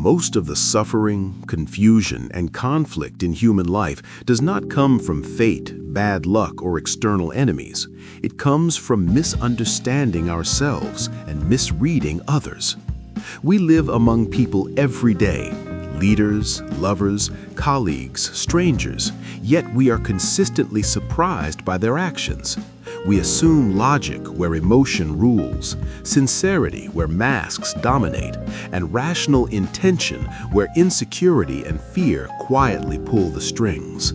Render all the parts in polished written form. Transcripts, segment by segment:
Most of the suffering, confusion, and conflict in human life does not come from fate, bad luck, or external enemies. It comes from misunderstanding ourselves and misreading others. We live among people every day, leaders, lovers, colleagues, strangers, yet we are consistently surprised by their actions. We assume logic where emotion rules, sincerity where masks dominate, and rational intention where insecurity and fear quietly pull the strings.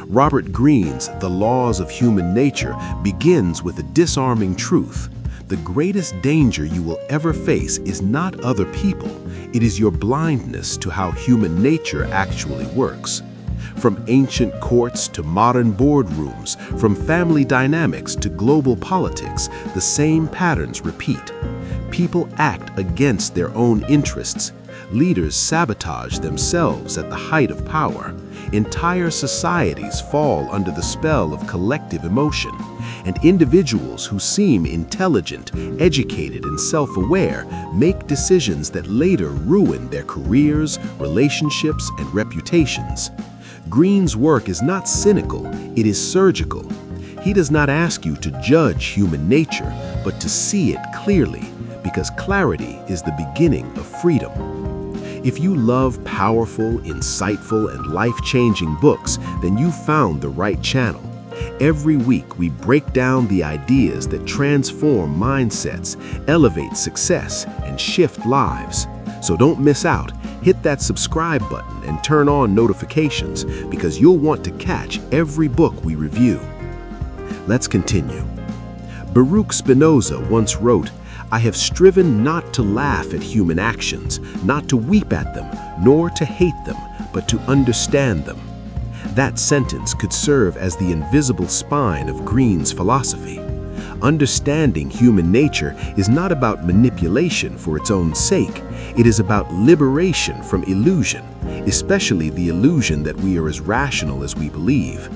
Robert Greene's The Laws of Human Nature begins with a disarming truth. The greatest danger you will ever face is not other people, it is your blindness to how human nature actually works. From ancient courts to modern boardrooms, from family dynamics to global politics, the same patterns repeat. People act against their own interests. Leaders sabotage themselves at the height of power. Entire societies fall under the spell of collective emotion. And individuals who seem intelligent, educated, and self-aware make decisions that later ruin their careers, relationships, and reputations. Greene's work is not cynical, it is surgical. He does not ask you to judge human nature, but to see it clearly, because clarity is the beginning of freedom. If you love powerful, insightful, and life-changing books, then you found the right channel. Every week, we break down the ideas that transform mindsets, elevate success, and shift lives. So don't miss out. Hit that subscribe button and turn on notifications because you'll want to catch every book we review. Let's continue. Baruch Spinoza once wrote, "I have striven not to laugh at human actions, not to weep at them, nor to hate them, but to understand them." That sentence could serve as the invisible spine of Greene's philosophy. Understanding human nature is not about manipulation for its own sake. It is about liberation from illusion, especially the illusion that we are as rational as we believe.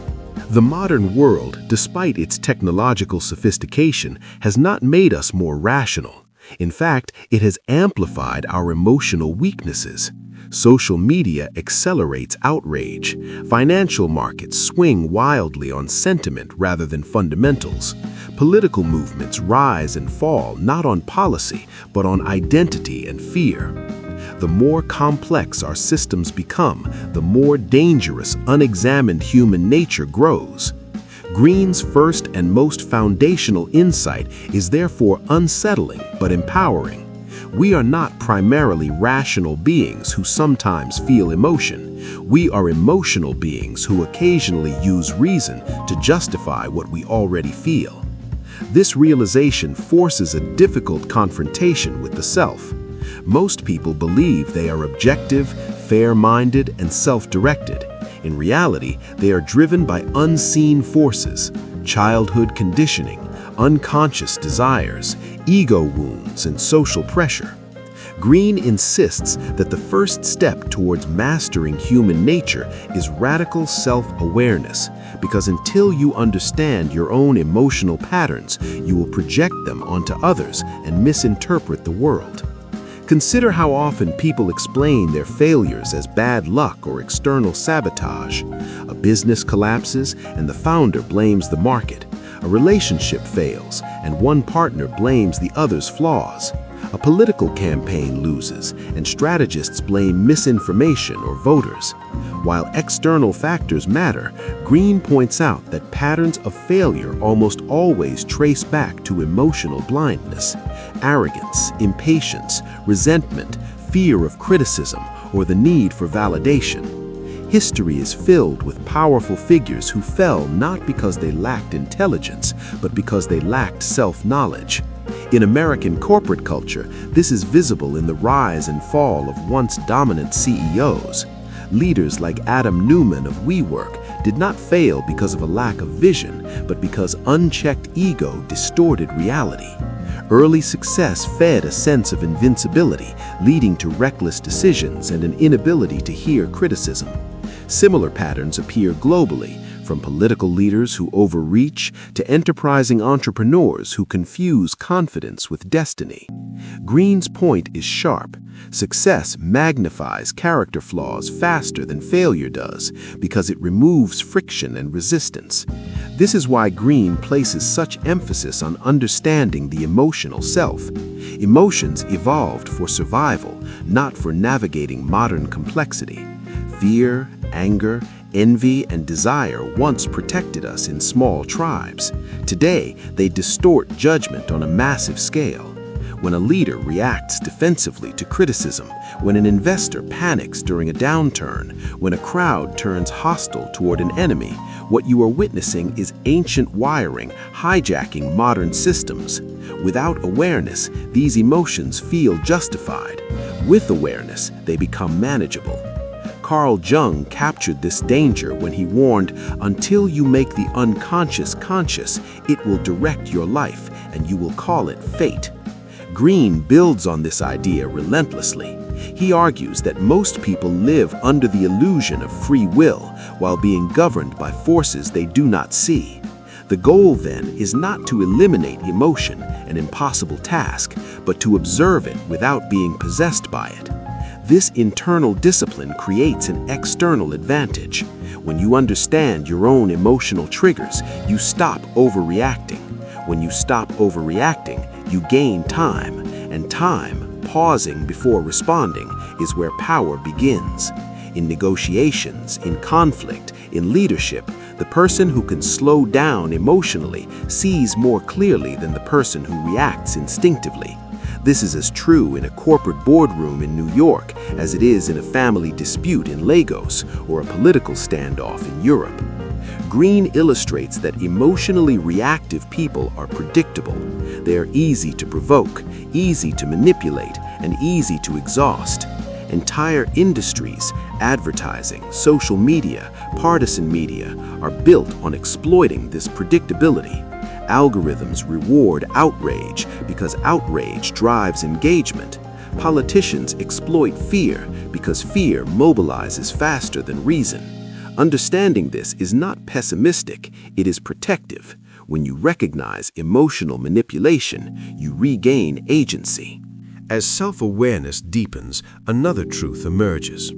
The modern world, despite its technological sophistication, has not made us more rational. In fact, it has amplified our emotional weaknesses. Social media accelerates outrage. Financial markets swing wildly on sentiment rather than fundamentals. Political movements rise and fall not on policy, but on identity and fear. The more complex our systems become, the more dangerous unexamined human nature grows. Greene's first and most foundational insight is therefore unsettling but empowering. We are not primarily rational beings who sometimes feel emotion. We are emotional beings who occasionally use reason to justify what we already feel. This realization forces a difficult confrontation with the self. Most people believe they are objective, fair-minded, and self-directed. In reality, they are driven by unseen forces, childhood conditioning, unconscious desires, ego wounds, and social pressure. Greene insists that the first step towards mastering human nature is radical self-awareness, because until you understand your own emotional patterns, you will project them onto others and misinterpret the world. Consider how often people explain their failures as bad luck or external sabotage. A business collapses and the founder blames the market. A relationship fails and one partner blames the other's flaws. A political campaign loses and strategists blame misinformation or voters. While external factors matter, Greene points out that patterns of failure almost always trace back to emotional blindness. Arrogance, impatience, resentment, fear of criticism, or the need for validation. History is filled with powerful figures who fell not because they lacked intelligence, but because they lacked self-knowledge. In American corporate culture, this is visible in the rise and fall of once dominant CEOs. Leaders like Adam Neumann of WeWork did not fail because of a lack of vision, but because unchecked ego distorted reality. Early success fed a sense of invincibility, leading to reckless decisions and an inability to hear criticism. Similar patterns appear globally, from political leaders who overreach to enterprising entrepreneurs who confuse confidence with destiny. Greene's point is sharp. Success magnifies character flaws faster than failure does because it removes friction and resistance. This is why Greene places such emphasis on understanding the emotional self. Emotions evolved for survival, not for navigating modern complexity. Fear, anger, envy, and desire once protected us in small tribes. Today, they distort judgment on a massive scale. When a leader reacts defensively to criticism, when an investor panics during a downturn, when a crowd turns hostile toward an enemy, what you are witnessing is ancient wiring hijacking modern systems. Without awareness, these emotions feel justified. With awareness, they become manageable. Carl Jung captured this danger when he warned, "Until you make the unconscious conscious, it will direct your life, and you will call it fate." Greene builds on this idea relentlessly. He argues that most people live under the illusion of free will while being governed by forces they do not see. The goal, then, is not to eliminate emotion, an impossible task, but to observe it without being possessed by it. This internal discipline creates an external advantage. When you understand your own emotional triggers, you stop overreacting. When you stop overreacting, you gain time, and time, pausing before responding, is where power begins. In negotiations, in conflict, in leadership, the person who can slow down emotionally sees more clearly than the person who reacts instinctively. This is as true in a corporate boardroom in New York as it is in a family dispute in Lagos or a political standoff in Europe. Greene illustrates that emotionally reactive people are predictable. They are easy to provoke, easy to manipulate, and easy to exhaust. Entire industries, advertising, social media, partisan media, are built on exploiting this predictability. Algorithms reward outrage because outrage drives engagement. Politicians exploit fear because fear mobilizes faster than reason. Understanding this is not pessimistic, it is protective. When you recognize emotional manipulation, you regain agency. As self-awareness deepens, another truth emerges.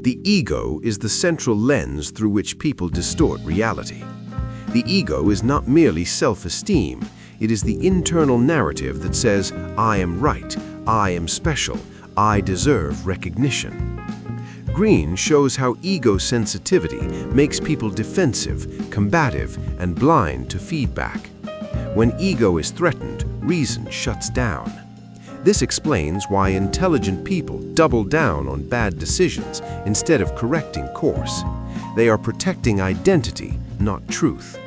The ego is the central lens through which people distort reality. The ego is not merely self-esteem, it is the internal narrative that says, "I am right, I am special, I deserve recognition." Greene shows how ego sensitivity makes people defensive, combative, and blind to feedback. When ego is threatened, reason shuts down. This explains why intelligent people double down on bad decisions instead of correcting course. They are protecting identity, not truth.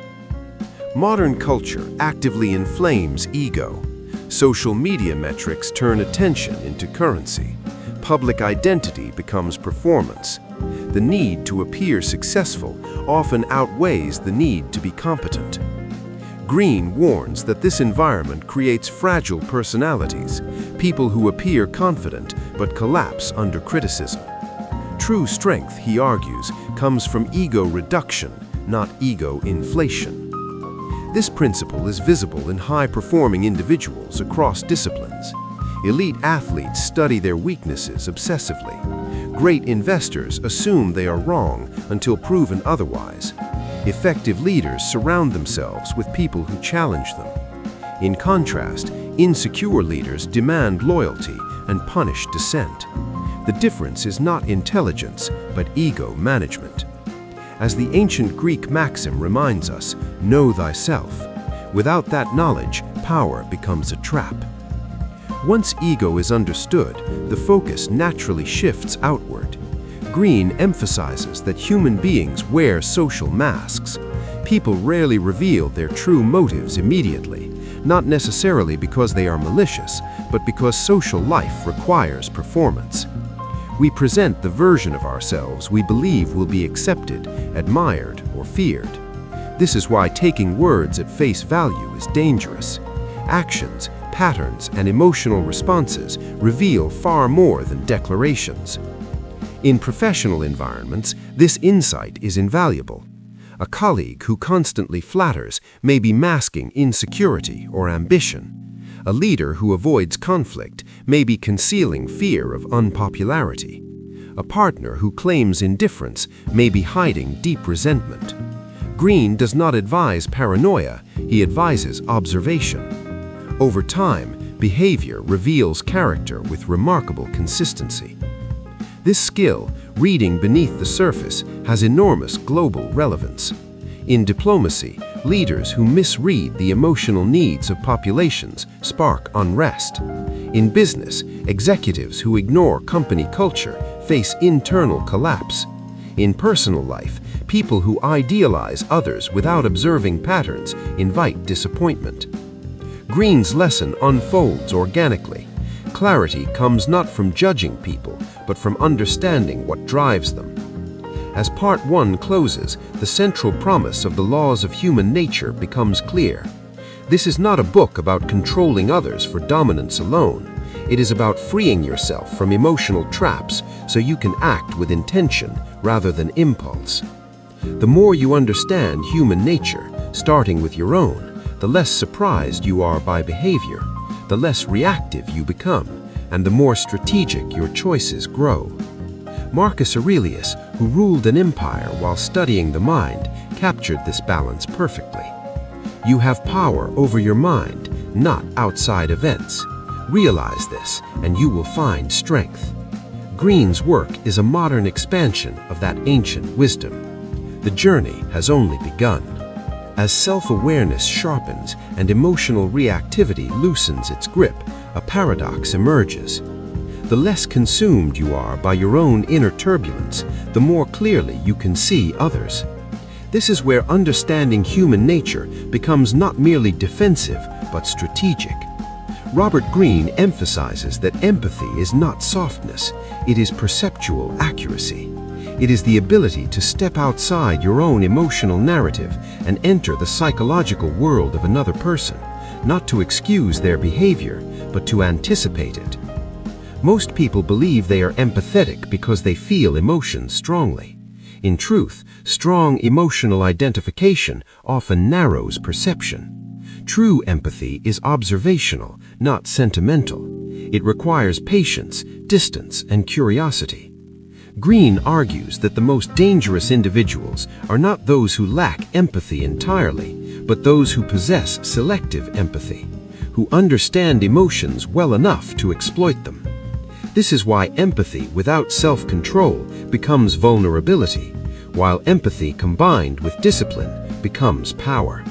Modern culture actively inflames ego. Social media metrics turn attention into currency. Public identity becomes performance. The need to appear successful often outweighs the need to be competent. Greene warns that this environment creates fragile personalities, people who appear confident but collapse under criticism. True strength, he argues, comes from ego reduction, not ego inflation. This principle is visible in high-performing individuals across disciplines. Elite athletes study their weaknesses obsessively. Great investors assume they are wrong until proven otherwise. Effective leaders surround themselves with people who challenge them. In contrast, insecure leaders demand loyalty and punish dissent. The difference is not intelligence, but ego management. As the ancient Greek maxim reminds us, know thyself. Without that knowledge, power becomes a trap. Once ego is understood, the focus naturally shifts outward. Greene emphasizes that human beings wear social masks. People rarely reveal their true motives immediately, not necessarily because they are malicious, but because social life requires performance. We present the version of ourselves we believe will be accepted, admired, or feared. This is why taking words at face value is dangerous. Actions, patterns, and emotional responses reveal far more than declarations. In professional environments, this insight is invaluable. A colleague who constantly flatters may be masking insecurity or ambition. A leader who avoids conflict may be concealing fear of unpopularity. A partner who claims indifference may be hiding deep resentment. Greene does not advise paranoia, he advises observation. Over time, behavior reveals character with remarkable consistency. This skill, reading beneath the surface, has enormous global relevance. In diplomacy, leaders who misread the emotional needs of populations spark unrest. In business, executives who ignore company culture face internal collapse. In personal life, people who idealize others without observing patterns invite disappointment. Greene's lesson unfolds organically. Clarity comes not from judging people, but from understanding what drives them. As Part 1 closes, the central promise of the laws of human nature becomes clear. This is not a book about controlling others for dominance alone. It is about freeing yourself from emotional traps so you can act with intention rather than impulse. The more you understand human nature, starting with your own, the less surprised you are by behavior, the less reactive you become, and the more strategic your choices grow. Marcus Aurelius, who ruled an empire while studying the mind, captured this balance perfectly. You have power over your mind, not outside events. Realize this, and you will find strength. Greene's work is a modern expansion of that ancient wisdom. The journey has only begun. As self-awareness sharpens and emotional reactivity loosens its grip, a paradox emerges. The less consumed you are by your own inner turbulence, the more clearly you can see others. This is where understanding human nature becomes not merely defensive, but strategic. Robert Greene emphasizes that empathy is not softness, it is perceptual accuracy. It is the ability to step outside your own emotional narrative and enter the psychological world of another person, not to excuse their behavior, but to anticipate it. Most people believe they are empathetic because they feel emotions strongly. In truth, strong emotional identification often narrows perception. True empathy is observational, not sentimental. It requires patience, distance, and curiosity. Greene argues that the most dangerous individuals are not those who lack empathy entirely, but those who possess selective empathy, who understand emotions well enough to exploit them. This is why empathy without self-control becomes vulnerability, while empathy combined with discipline becomes power.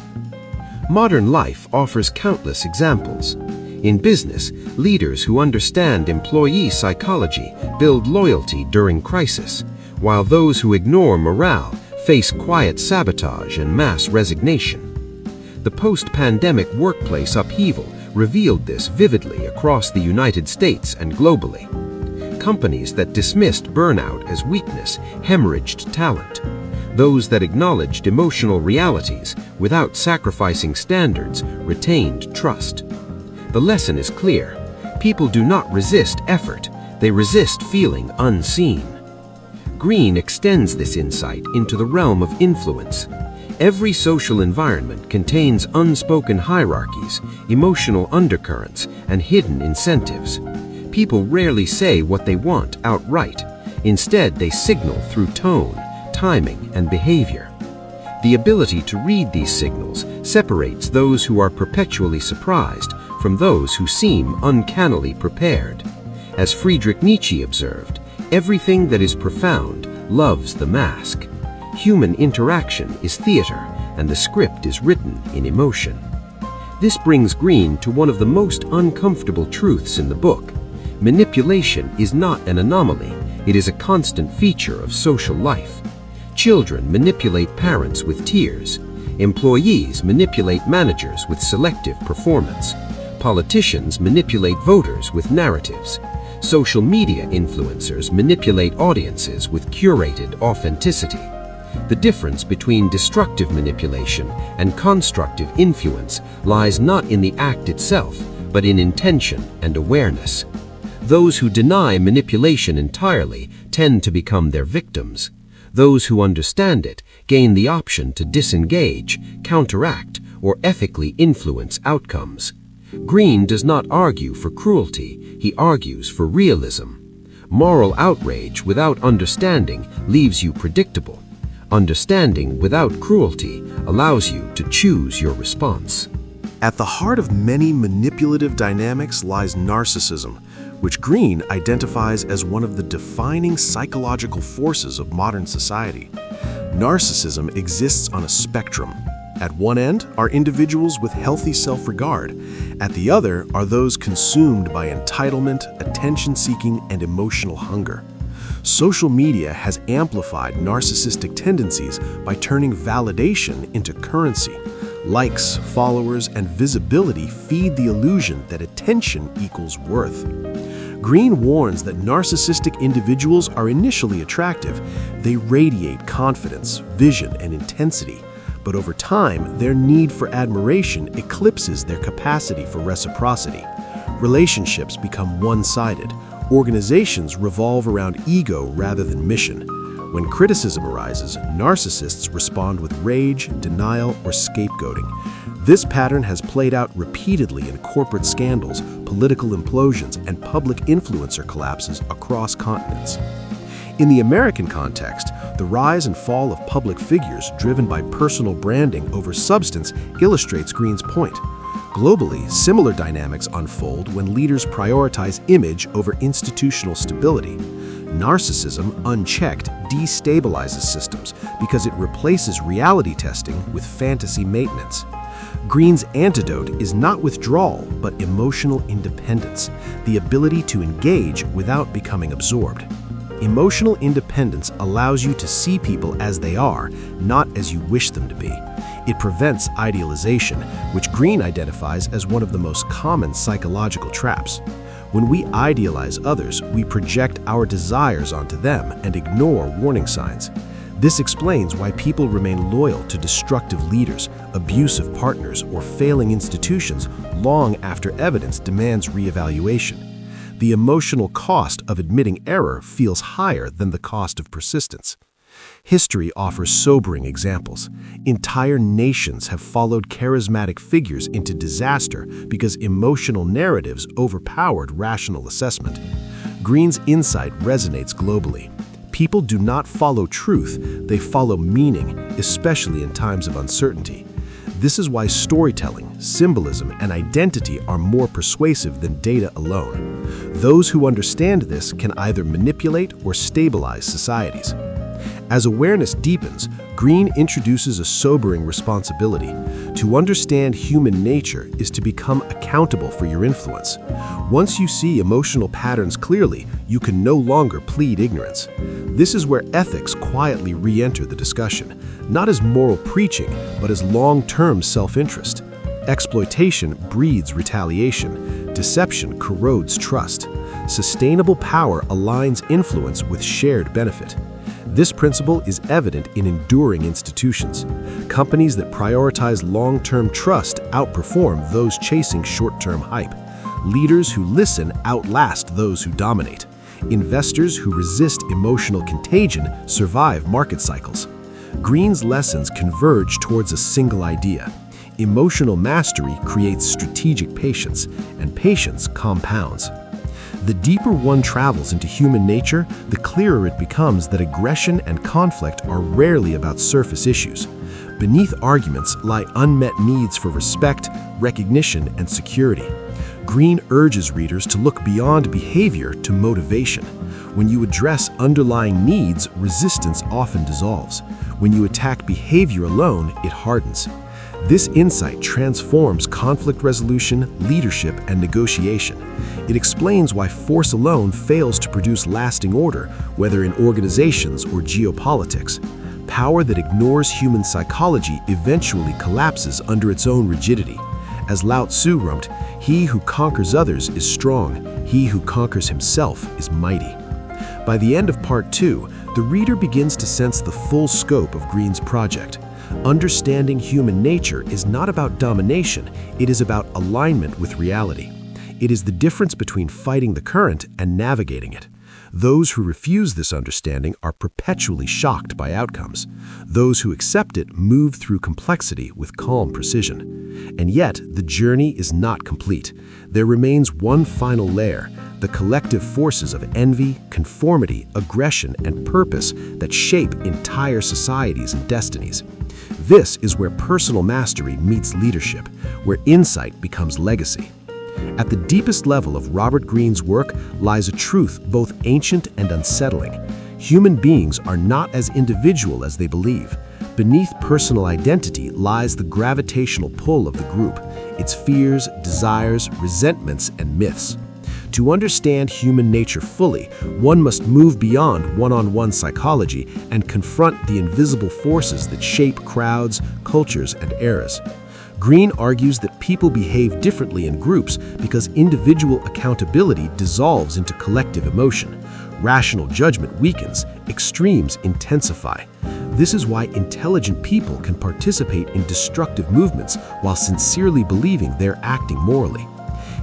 Modern life offers countless examples. In business, leaders who understand employee psychology build loyalty during crisis, while those who ignore morale face quiet sabotage and mass resignation. The post-pandemic workplace upheaval revealed this vividly across the United States and globally. Companies that dismissed burnout as weakness hemorrhaged talent. Those that acknowledged emotional realities without sacrificing standards retained trust. The lesson is clear. People do not resist effort, they resist feeling unseen. Greene extends this insight into the realm of influence. Every social environment contains unspoken hierarchies, emotional undercurrents, and hidden incentives. People rarely say what they want outright. Instead, they signal through tone, timing, and behavior. The ability to read these signals separates those who are perpetually surprised from those who seem uncannily prepared. As Friedrich Nietzsche observed, everything that is profound loves the mask. Human interaction is theater, and the script is written in emotion. This brings Greene to one of the most uncomfortable truths in the book. Manipulation is not an anomaly, it is a constant feature of social life. Children manipulate parents with tears. Employees manipulate managers with selective performance. Politicians manipulate voters with narratives. Social media influencers manipulate audiences with curated authenticity. The difference between destructive manipulation and constructive influence lies not in the act itself, but in intention and awareness. Those who deny manipulation entirely tend to become their victims. Those who understand it gain the option to disengage, counteract, or ethically influence outcomes. Greene does not argue for cruelty, he argues for realism. Moral outrage without understanding leaves you predictable. Understanding without cruelty allows you to choose your response. At the heart of many manipulative dynamics lies narcissism, which Greene identifies as one of the defining psychological forces of modern society. Narcissism exists on a spectrum. At one end are individuals with healthy self-regard. At the other are those consumed by entitlement, attention-seeking, and emotional hunger. Social media has amplified narcissistic tendencies by turning validation into currency. Likes, followers, and visibility feed the illusion that attention equals worth. Greene warns that narcissistic individuals are initially attractive. They radiate confidence, vision, and intensity. But over time, their need for admiration eclipses their capacity for reciprocity. Relationships become one-sided. Organizations revolve around ego rather than mission. When criticism arises, narcissists respond with rage, denial, or scapegoating. This pattern has played out repeatedly in corporate scandals, political implosions, and public influencer collapses across continents. In the American context, the rise and fall of public figures driven by personal branding over substance illustrates Greene's point. Globally, similar dynamics unfold when leaders prioritize image over institutional stability. Narcissism, unchecked, destabilizes systems because it replaces reality testing with fantasy maintenance. Greene's antidote is not withdrawal, but emotional independence, the ability to engage without becoming absorbed. Emotional independence allows you to see people as they are, not as you wish them to be. It prevents idealization, which Greene identifies as one of the most common psychological traps. When we idealize others, we project our desires onto them and ignore warning signs. This explains why people remain loyal to destructive leaders, abusive partners, or failing institutions long after evidence demands reevaluation. The emotional cost of admitting error feels higher than the cost of persistence. History offers sobering examples. Entire nations have followed charismatic figures into disaster because emotional narratives overpowered rational assessment. Greene's insight resonates globally. People do not follow truth, they follow meaning, especially in times of uncertainty. This is why storytelling, symbolism, and identity are more persuasive than data alone. Those who understand this can either manipulate or stabilize societies. As awareness deepens, Greene introduces a sobering responsibility. To understand human nature is to become accountable for your influence. Once you see emotional patterns clearly, you can no longer plead ignorance. This is where ethics quietly re-enter the discussion, not as moral preaching, but as long-term self-interest. Exploitation breeds retaliation. Deception corrodes trust. Sustainable power aligns influence with shared benefit. This principle is evident in enduring institutions. Companies that prioritize long-term trust outperform those chasing short-term hype. Leaders who listen outlast those who dominate. Investors who resist emotional contagion survive market cycles. Greene's lessons converge towards a single idea. Emotional mastery creates strategic patience, and patience compounds. The deeper one travels into human nature, the clearer it becomes that aggression and conflict are rarely about surface issues. Beneath arguments lie unmet needs for respect, recognition, and security. Greene urges readers to look beyond behavior to motivation. When you address underlying needs, resistance often dissolves. When you attack behavior alone, it hardens. This insight transforms conflict resolution, leadership, and negotiation. It explains why force alone fails to produce lasting order, whether in organizations or geopolitics. Power that ignores human psychology eventually collapses under its own rigidity. As Lao Tzu wrote, "He who conquers others is strong, he who conquers himself is mighty." By the end of Part 2, the reader begins to sense the full scope of Greene's project. Understanding human nature is not about domination, it is about alignment with reality. It is the difference between fighting the current and navigating it. Those who refuse this understanding are perpetually shocked by outcomes. Those who accept it move through complexity with calm precision. And yet, the journey is not complete. There remains one final layer, the collective forces of envy, conformity, aggression, and purpose that shape entire societies and destinies. This is where personal mastery meets leadership, where insight becomes legacy. At the deepest level of Robert Greene's work lies a truth both ancient and unsettling. Human beings are not as individual as they believe. Beneath personal identity lies the gravitational pull of the group, its fears, desires, resentments, and myths. To understand human nature fully, one must move beyond one-on-one psychology and confront the invisible forces that shape crowds, cultures, and eras. Greene argues that people behave differently in groups because individual accountability dissolves into collective emotion. Rational judgment weakens, extremes intensify. This is why intelligent people can participate in destructive movements while sincerely believing they're acting morally.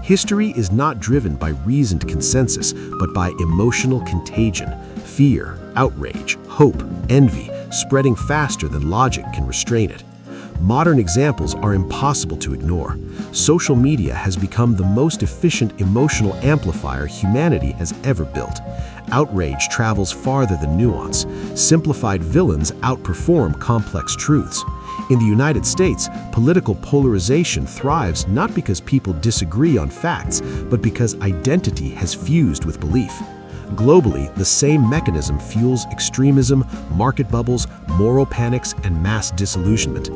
History is not driven by reasoned consensus, but by emotional contagion, fear, outrage, hope, envy, spreading faster than logic can restrain it. Modern examples are impossible to ignore. Social media has become the most efficient emotional amplifier humanity has ever built. Outrage travels farther than nuance. Simplified villains outperform complex truths. In the United States, political polarization thrives not because people disagree on facts, but because identity has fused with belief. Globally, the same mechanism fuels extremism, market bubbles, moral panics, and mass disillusionment.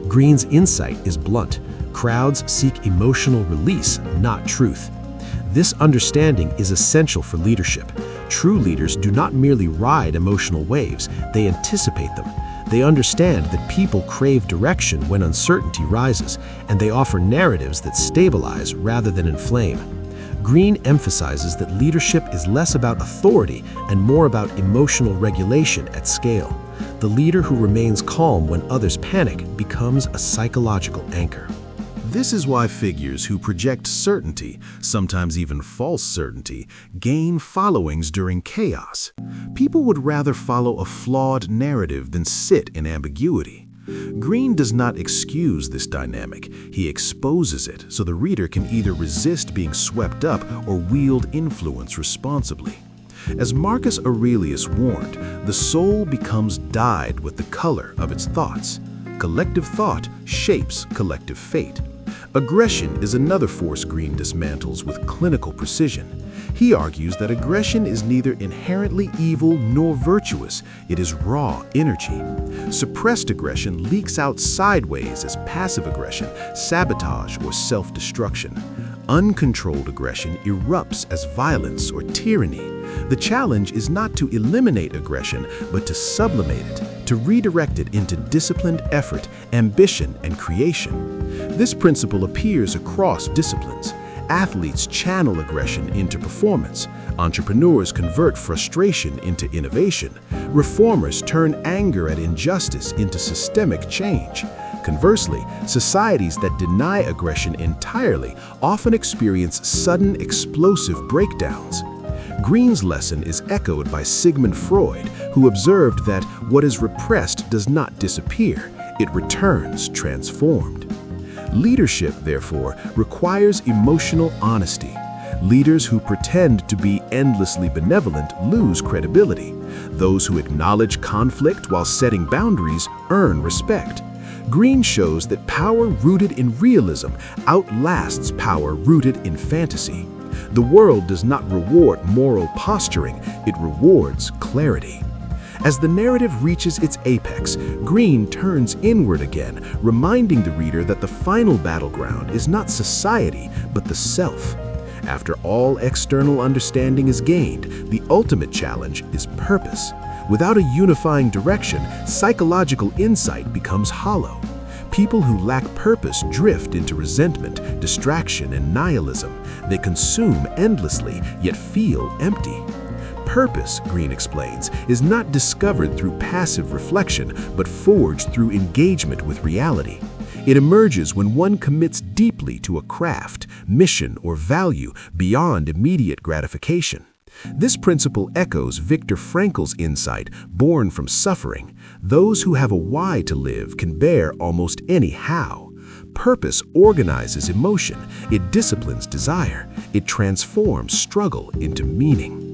Greene's insight is blunt. Crowds seek emotional release, not truth. This understanding is essential for leadership. True leaders do not merely ride emotional waves, they anticipate them. They understand that people crave direction when uncertainty rises, and they offer narratives that stabilize rather than inflame. Greene emphasizes that leadership is less about authority and more about emotional regulation at scale. The leader who remains calm when others panic becomes a psychological anchor. This is why figures who project certainty, sometimes even false certainty, gain followings during chaos. People would rather follow a flawed narrative than sit in ambiguity. Greene does not excuse this dynamic, he exposes it so the reader can either resist being swept up or wield influence responsibly. As Marcus Aurelius warned, the soul becomes dyed with the color of its thoughts. Collective thought shapes collective fate. Aggression is another force Greene dismantles with clinical precision. He argues that aggression is neither inherently evil nor virtuous, it is raw energy. Suppressed aggression leaks out sideways as passive aggression, sabotage, or self-destruction. Uncontrolled aggression erupts as violence or tyranny. The challenge is not to eliminate aggression, but to sublimate it, to redirect it into disciplined effort, ambition, and creation. This principle appears across disciplines. Athletes channel aggression into performance. Entrepreneurs convert frustration into innovation. Reformers turn anger at injustice into systemic change. Conversely, societies that deny aggression entirely often experience sudden explosive breakdowns. Greene's lesson is echoed by Sigmund Freud, who observed that what is repressed does not disappear, it returns transformed. Leadership, therefore, requires emotional honesty. Leaders who pretend to be endlessly benevolent lose credibility. Those who acknowledge conflict while setting boundaries earn respect. Greene shows that power rooted in realism outlasts power rooted in fantasy. The world does not reward moral posturing, it rewards clarity. As the narrative reaches its apex, Greene turns inward again, reminding the reader that the final battleground is not society, but the self. After all external understanding is gained, the ultimate challenge is purpose. Without a unifying direction, psychological insight becomes hollow. People who lack purpose drift into resentment, distraction, and nihilism. They consume endlessly, yet feel empty. Purpose, Greene explains, is not discovered through passive reflection, but forged through engagement with reality. It emerges when one commits deeply to a craft, mission, or value beyond immediate gratification. This principle echoes Viktor Frankl's insight, born from suffering. Those who have a why to live can bear almost any how. Purpose organizes emotion, it disciplines desire, it transforms struggle into meaning.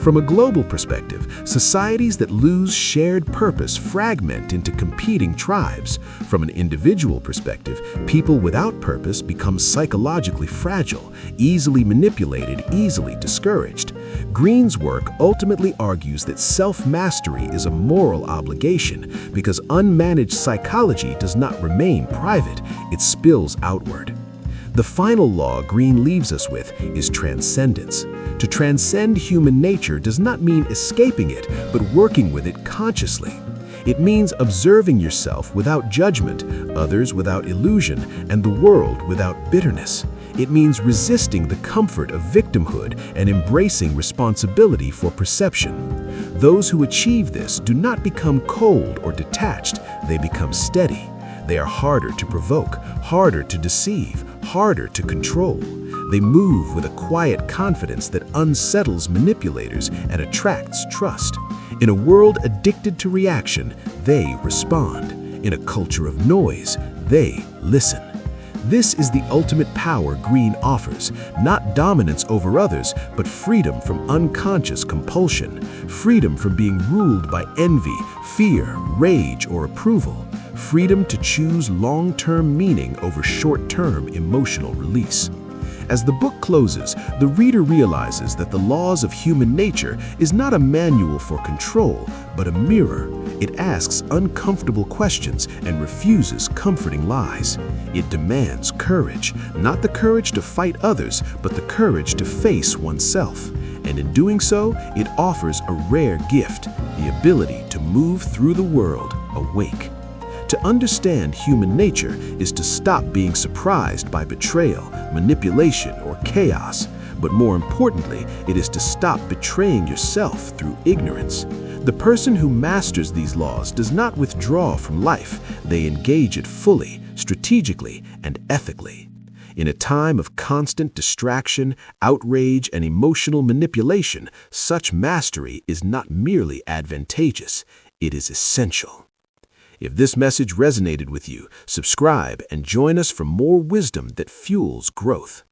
From a global perspective, societies that lose shared purpose fragment into competing tribes. From an individual perspective, people without purpose become psychologically fragile, easily manipulated, easily discouraged. Greene's work ultimately argues that self-mastery is a moral obligation because unmanaged psychology does not remain private, it spills outward. The final law Greene leaves us with is transcendence. To transcend human nature does not mean escaping it, but working with it consciously. It means observing yourself without judgment, others without illusion, and the world without bitterness. It means resisting the comfort of victimhood and embracing responsibility for perception. Those who achieve this do not become cold or detached, they become steady. They are harder to provoke, harder to deceive, harder to control. They move with a quiet confidence that unsettles manipulators and attracts trust. In a world addicted to reaction, they respond. In a culture of noise, they listen. This is the ultimate power Greene offers, not dominance over others, but freedom from unconscious compulsion, freedom from being ruled by envy, fear, rage, or approval, freedom to choose long-term meaning over short-term emotional release. As the book closes, the reader realizes that the laws of human nature is not a manual for control, but a mirror. It asks uncomfortable questions and refuses comforting lies. It demands courage, not the courage to fight others, but the courage to face oneself. And in doing so, it offers a rare gift, the ability to move through the world awake. To understand human nature is to stop being surprised by betrayal, manipulation, or chaos. But more importantly, it is to stop betraying yourself through ignorance. The person who masters these laws does not withdraw from life. They engage it fully, strategically, and ethically. In a time of constant distraction, outrage, and emotional manipulation, such mastery is not merely advantageous, it is essential. If this message resonated with you, subscribe and join us for more wisdom that fuels growth.